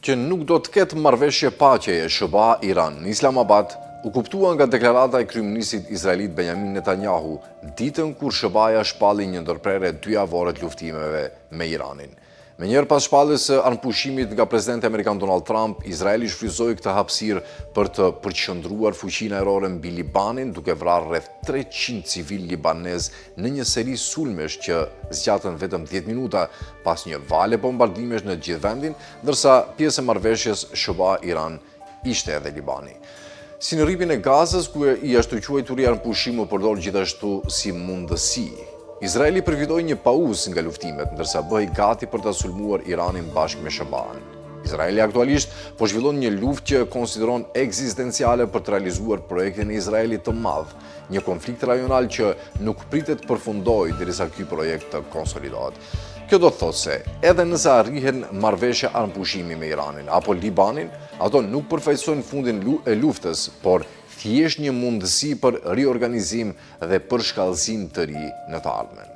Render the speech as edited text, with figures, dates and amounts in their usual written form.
që nuk do të ketë marrëveshje paqeje SBA-Iran në Islamabad u kuptua nga deklarata e kryeministit izraelit Benjamin Netanyahu ditën kur SBA-ja shpalli një ndërprerje 2 javore të luftimeve me Iranin. Me njërë pas shpalljes së anëpushimit nga presidenti amerikan Donald Trump, Izraeli shfryzoi këtë hapësirë për të përqendruar fuqinë ajrore mbi Libanin, duke vrarë rreth 300 civil libanez në një seri sulmesh që zgjatën vetëm 10 minuta pas një vale bombardimesh në gjithë vendin, ndërsa pjesë e marrëveshjes SBA-Iran ishte edhe Libani. Si në rripin e Gazës, ku i ashtu quajturi anëpushim u përdor gjithashtu si mundësi. Izraeli përfitoi një pauzë nga luftimet, ndërsa bëhej gati për ta sulmuar Iranin bashkë me SBA-n. Izraeli aktualisht po zhvillon një luftë që konsideron ekzistenciale për të realizuar projektin e Izraelit të madh, një konflikt rajonal që nuk pritet të përfundojë derisa ky projekt të konsolidohet. Kjo do të thotë se edhe nëse arrihen marrëveshje anëpushimi me Iranin apo Libanin, ato nuk përfaqësojnë fundin e luftës, por thjesht një mundësi për riorganizim dhe përshkallëzim të ri në të ardhmen.